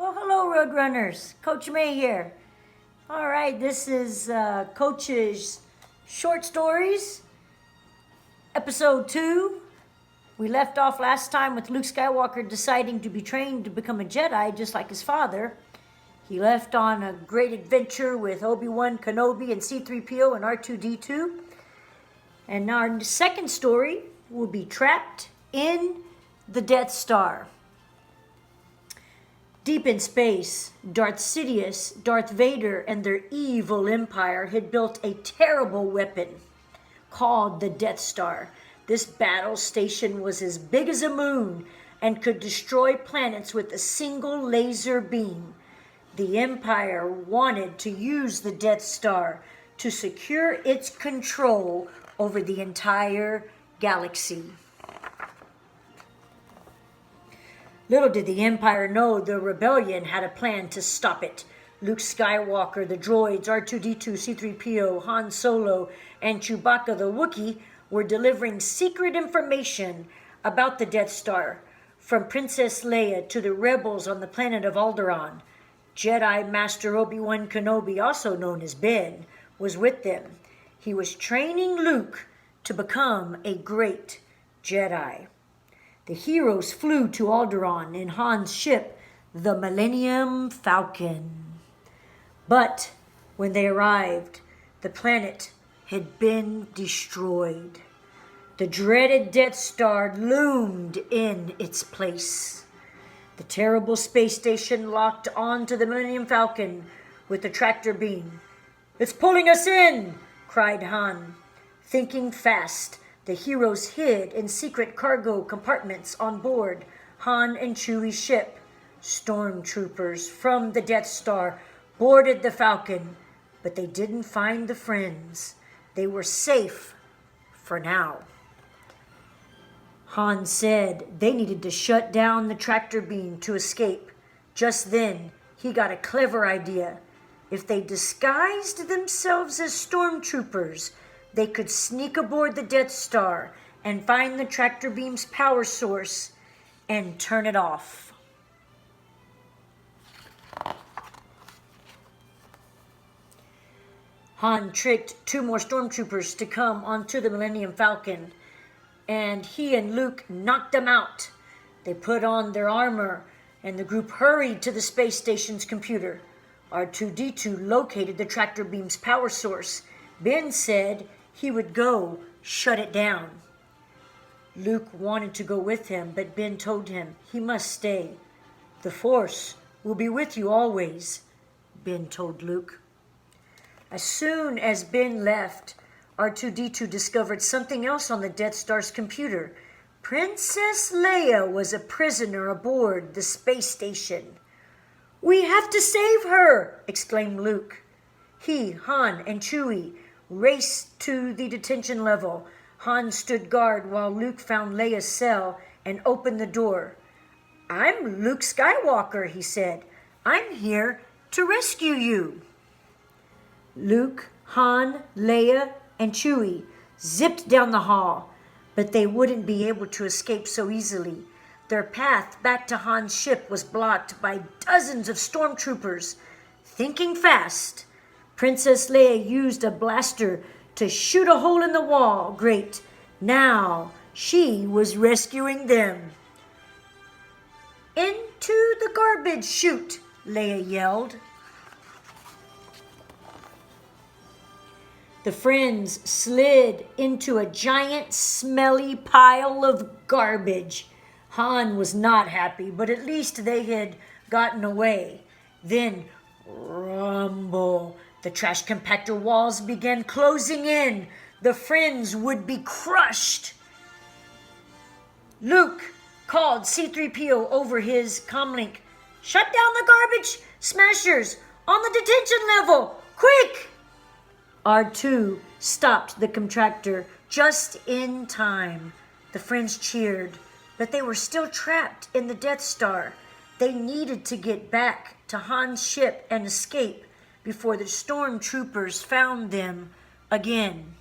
Well, hello, Roadrunners. Coach May here. All right, this is Coach's Short Stories, Episode 2. We left off last time with Luke Skywalker deciding to be trained to become a Jedi just like his father. He left on a great adventure with Obi-Wan, Kenobi, and C-3PO and R2-D2. And our second story will be Trapped in the Death Star. Deep in space, Darth Sidious, Darth Vader, and their evil empire had built a terrible weapon called the Death Star. This battle station was as big as a moon and could destroy planets with a single laser beam. The Empire wanted to use the Death Star to secure its control over the entire galaxy. Little did the Empire know the rebellion had a plan to stop it. Luke Skywalker, the droids, R2-D2, C-3PO, Han Solo, and Chewbacca the Wookiee were delivering secret information about the Death Star from Princess Leia to the rebels on the planet of Alderaan. Jedi Master Obi-Wan Kenobi, also known as Ben, was with them. He was training Luke to become a great Jedi. The heroes flew to Alderaan in Han's ship, the Millennium Falcon. But when they arrived, the planet had been destroyed. The dreaded Death Star loomed in its place. The terrible space station locked onto the Millennium Falcon with the tractor beam. "It's pulling us in!" cried Han. Thinking fast, the heroes hid in secret cargo compartments on board Han and Chewie's ship. Stormtroopers from the Death Star boarded the Falcon, but they didn't find the friends. They were safe for now. Han said they needed to shut down the tractor beam to escape. Just then, he got a clever idea. If they disguised themselves as stormtroopers, they could sneak aboard the Death Star and find the tractor beam's power source and turn it off. Han tricked 2 more stormtroopers to come onto the Millennium Falcon, and he and Luke knocked them out. They put on their armor, and the group hurried to the space station's computer. R2-D2 located the tractor beam's power source. Ben said he would go shut it down. Luke wanted to go with him, but Ben told him he must stay. "The Force will be with you always," Ben told Luke. As soon as Ben left, R2-D2 discovered something else on the Death Star's computer. Princess Leia was a prisoner aboard the space station. "We have to save her!" exclaimed Luke. He, Han, and Chewie raced to the detention level. Han stood guard while Luke found Leia's cell and opened the door. "I'm Luke Skywalker," he said. "I'm here to rescue you." Luke, Han, Leia, and Chewie zipped down the hall, but they wouldn't be able to escape so easily. Their path back to Han's ship was blocked by dozens of stormtroopers. Thinking fast, Princess Leia used a blaster to shoot a hole in the wall. Great. Now she was rescuing them. "Into the garbage chute," Leia yelled. The friends slid into a giant, smelly pile of garbage. Han was not happy, but at least they had gotten away. Then, rumble. The trash compactor walls began closing in. The friends would be crushed. Luke called C-3PO over his comlink. "Shut down the garbage smashers on the detention level, quick!" R2 stopped the contractor just in time. The friends cheered, but they were still trapped in the Death Star. They needed to get back to Han's ship and escape before the stormtroopers found them again.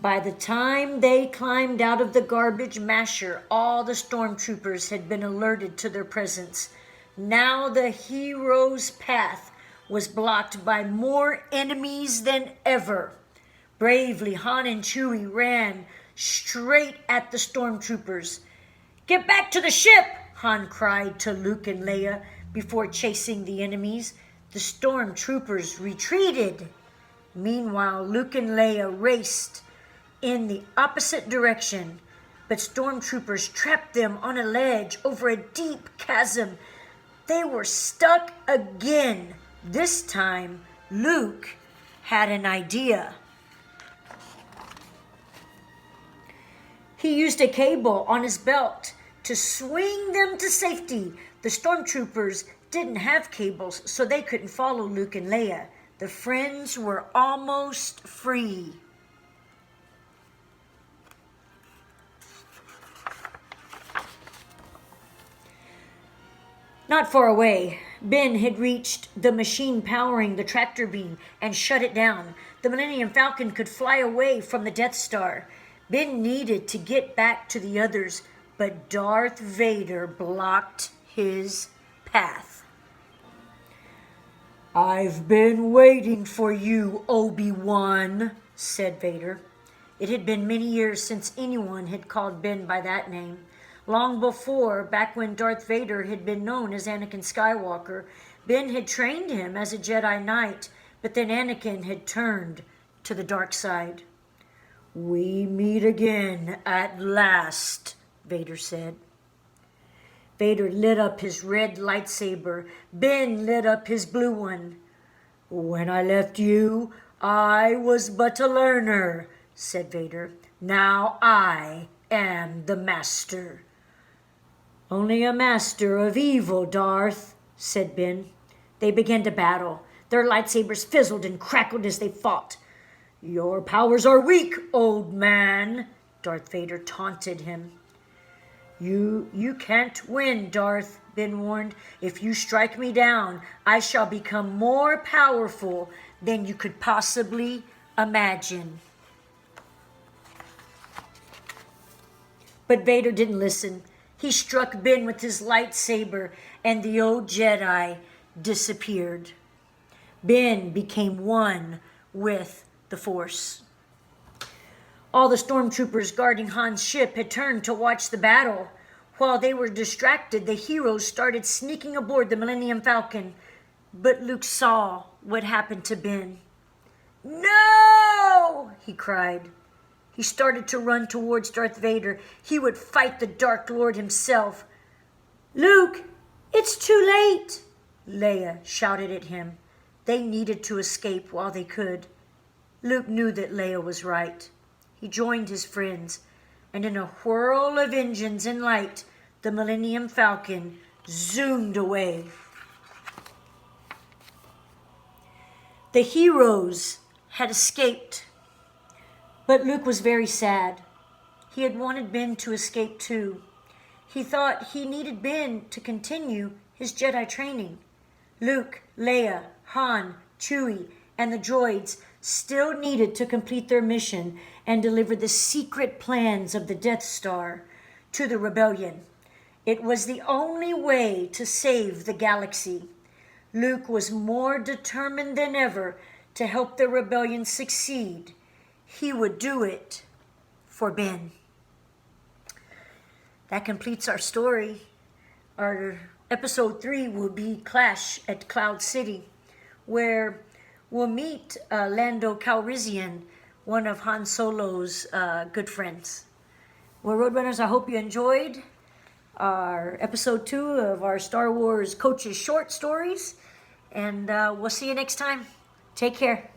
By the time they climbed out of the garbage masher, all the stormtroopers had been alerted to their presence. Now the hero's path was blocked by more enemies than ever. Bravely, Han and Chewie ran straight at the stormtroopers. "Get back to the ship!" Han cried to Luke and Leia before chasing the enemies. The stormtroopers retreated. Meanwhile, Luke and Leia raced in the opposite direction, but stormtroopers trapped them on a ledge over a deep chasm. They were stuck again. This time, Luke had an idea. He used a cable on his belt to swing them to safety. The stormtroopers didn't have cables, so they couldn't follow Luke and Leia. The friends were almost free. Not far away, Ben had reached the machine powering the tractor beam and shut it down. The Millennium Falcon could fly away from the Death Star. Ben needed to get back to the others, but Darth Vader blocked his path. "I've been waiting for you, Obi-Wan," said Vader. It had been many years since anyone had called Ben by that name. Long before, back when Darth Vader had been known as Anakin Skywalker, Ben had trained him as a Jedi Knight, but then Anakin had turned to the dark side. "We meet again at last," Vader said. Vader lit up his red lightsaber. Ben lit up his blue one. "When I left you, I was but a learner," said Vader. "Now I am the master." "Only a master of evil, Darth," said Ben. They began to battle. Their lightsabers fizzled and crackled as they fought. "Your powers are weak, old man," Darth Vader taunted him. You can't win, Darth," Ben warned. "If you strike me down, I shall become more powerful than you could possibly imagine." But Vader didn't listen. He struck Ben with his lightsaber, and the old Jedi disappeared. Ben became one with the Force. All the stormtroopers guarding Han's ship had turned to watch the battle. While they were distracted, the heroes started sneaking aboard the Millennium Falcon. But Luke saw what happened to Ben. "No!" he cried. He started to run towards Darth Vader. He would fight the Dark Lord himself. "Luke, it's too late!" Leia shouted at him. They needed to escape while they could. Luke knew that Leia was right. He joined his friends, and in a whirl of engines and light, the Millennium Falcon zoomed away. The heroes had escaped, but Luke was very sad. He had wanted Ben to escape too. He thought he needed Ben to continue his Jedi training. Luke, Leia, Han, Chewie, and the droids still needed to complete their mission and deliver the secret plans of the Death Star to the rebellion. It was the only way to save the galaxy. Luke was more determined than ever to help the rebellion succeed. He would do it for Ben. That completes our story. Our episode 3 will be Clash at Cloud City, where we'll meet Lando Calrissian, one of Han Solo's good friends. Well, Roadrunners, I hope you enjoyed our episode 2 of our Star Wars Coaches short stories, and we'll see you next time. Take care.